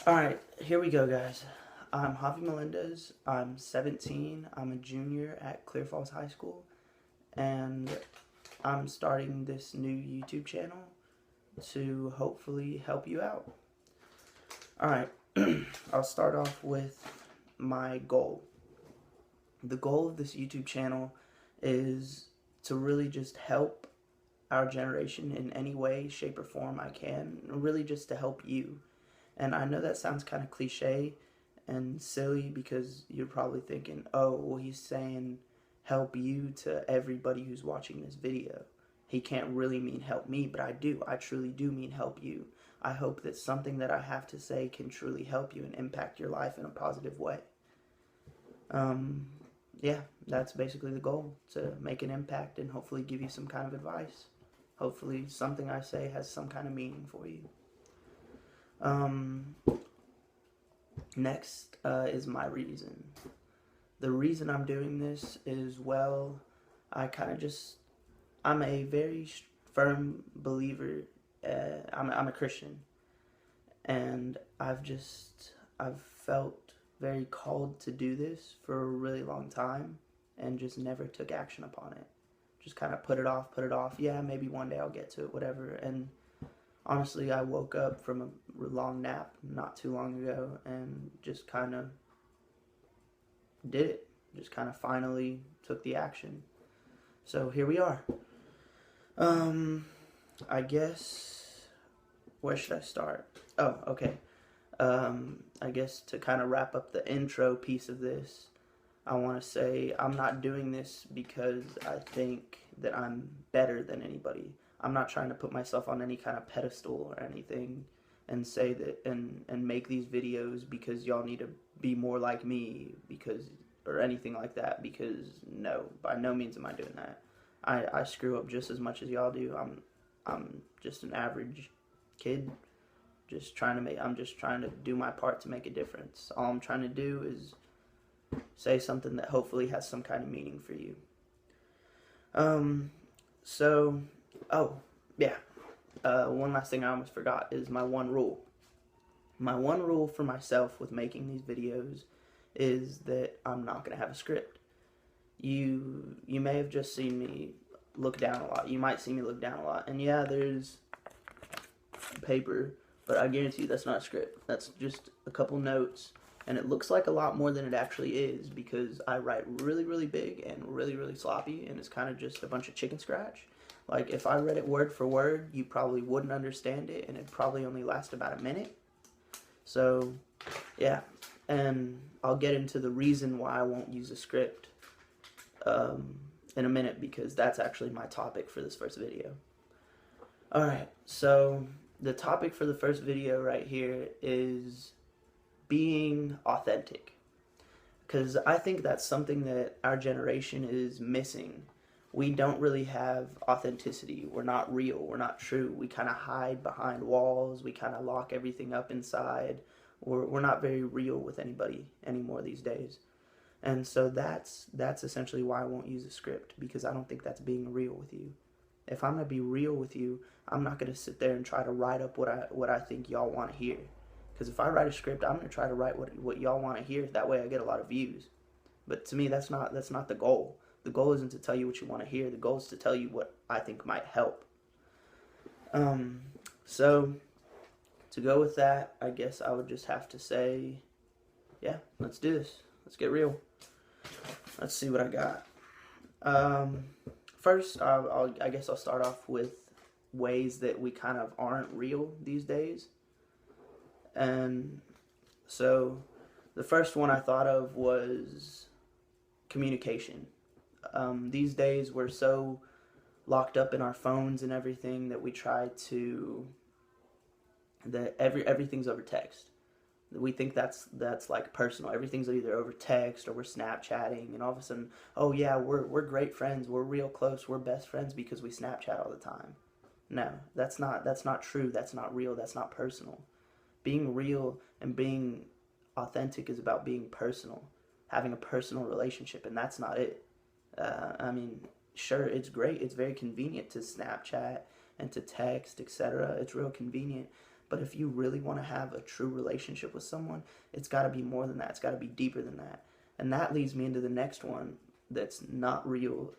Alright, here we go, guys. I'm Javi Melendez. I'm 17. I'm a junior at Clear Falls High School. And I'm starting this new YouTube channel to hopefully help you out. Alright, I'll start off with my goal. The goal of this YouTube channel is to really just help our generation in any way, shape, or form I can. Really just to help you. And I know that sounds kind of cliche and silly because you're probably thinking, oh, well, he's saying help you to everybody who's watching this video. He can't really mean help me, but I do. I truly do mean help you. I hope that something that I have to say can truly help you and impact your life in a positive way. Yeah, that's basically the goal, to make an impact and hopefully give you some kind of advice. Hopefully something I say has some kind of meaning for you. Next is my reason. The reason I'm doing this is, well, I'm a very firm believer. I'm a Christian, and I've felt very called to do this for a really long time, and just never took action upon it. Just kind of put it off. Yeah, maybe one day I'll get to it, whatever. And honestly, I woke up from a long nap not too long ago and just kind of did it. Just kind of finally took the action. So here we are. I guess, where should I start? Oh, okay. I guess to kind of wrap up the intro piece of this, I want to say I'm not doing this because I think that I'm better than anybody. I'm not trying to put myself on any kind of pedestal or anything and say that and make these videos because y'all need to be more like me or anything like that, because no, by no means am I doing that. I screw up just as much as y'all do. I'm just an average kid, I'm just trying to do my part to make a difference. All I'm trying to do is say something that hopefully has some kind of meaning for you. One last thing I almost forgot is my one rule. My one rule for myself with making these videos is that I'm not going to have a script. You may have just seen me look down a lot. You might see me look down a lot. And yeah, there's paper, but I guarantee you that's not a script. That's just a couple notes. And it looks like a lot more than it actually is because I write really, really big and really, really sloppy, and it's kind of just a bunch of chicken scratch. Like, if I read it word for word, you probably wouldn't understand it, and it'd probably only last about a minute. So, yeah. And I'll get into the reason why I won't use a script in a minute, because that's actually my topic for this first video. Alright, so the topic for the first video right here is being authentic, because I think that's something that our generation is missing. We don't really have authenticity. We're not real. We're not true. We kind of hide behind walls. We kind of lock everything up inside. We're not very real with anybody anymore these days. And so that's essentially why I won't use a script, because I don't think that's being real with you. If I'm going to be real with you, I'm not going to sit there and try to write up what I think y'all want to hear. Because if I write a script, I'm going to try to write what y'all want to hear. That way I get a lot of views. But to me, that's not the goal. The goal isn't to tell you what you want to hear. The goal is to tell you what I think might help. So, to go with that, I guess I would just have to say, yeah, let's do this. Let's get real. Let's see what I got. First, I guess I'll start off with ways that we kind of aren't real these days. And so the first one I thought of was communication. These days we're so locked up in our phones and everything that we try to, that everything's over text. We think that's like personal. Everything's either over text or we're Snapchatting, and all of a sudden, oh yeah, we're great friends, we're real close, we're best friends because we Snapchat all the time. No, that's not true. That's not real. That's not personal. Being real and being authentic is about being personal, having a personal relationship, and that's not it. I mean, sure, it's great. It's very convenient to Snapchat and to text, etc. It's real convenient. But if you really want to have a true relationship with someone, it's got to be more than that. It's got to be deeper than that. And that leads me into the next one that's not real.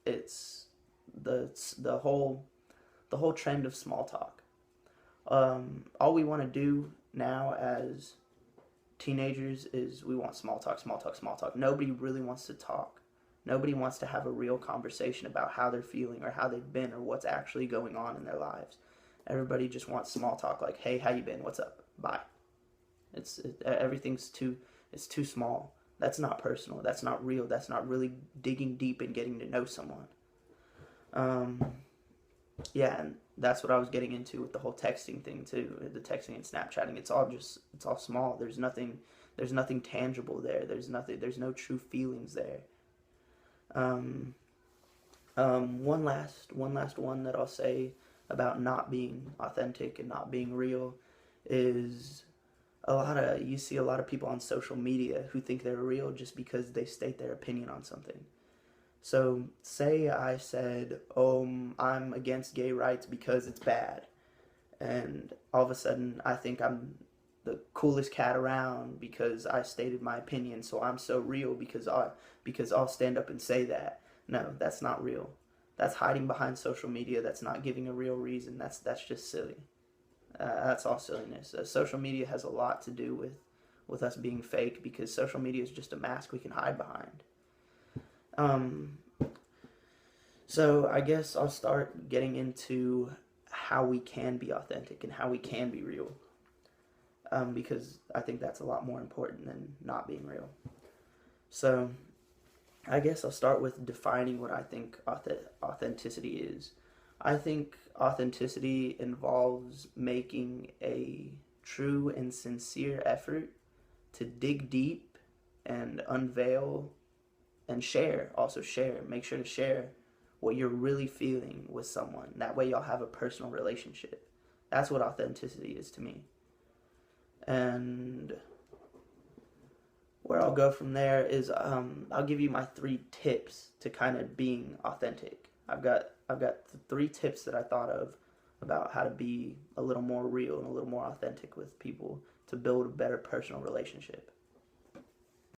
It's the whole trend of small talk. All we want to do now as teenagers is we want small talk, small talk, small talk. Nobody really wants to talk. Nobody wants to have a real conversation about how they're feeling or how they've been or what's actually going on in their lives. Everybody just wants small talk, like, hey, how you been? What's up? Bye. Everything's too small. That's not personal. That's not real. That's not really digging deep and getting to know someone. Yeah, and that's what I was getting into with the whole texting thing too. The texting and Snapchatting. It's all small. There's nothing tangible there. There's no true feelings there. One last one that I'll say about not being authentic and not being real is you see a lot of people on social media who think they're real just because they state their opinion on something. So say I said, I'm against gay rights because it's bad, and all of a sudden I think I'm the coolest cat around because I stated my opinion, so I'm so real because I'll stand up and say that. No, that's not real. That's hiding behind social media. That's not giving a real reason. That's just silly. That's all silliness. Social media has a lot to do with us being fake because social media is just a mask we can hide behind. So I guess I'll start getting into how we can be authentic and how we can be real. Because I think that's a lot more important than not being real. So I guess I'll start with defining what I think authenticity is. I think authenticity involves making a true and sincere effort to dig deep and unveil and share. Make sure to share what you're really feeling with someone. That way y'all have a personal relationship. That's what authenticity is to me. And where I'll go from there is I'll give you my 3 tips to kind of being authentic. I've got 3 tips that I thought of about how to be a little more real and a little more authentic with people to build a better personal relationship.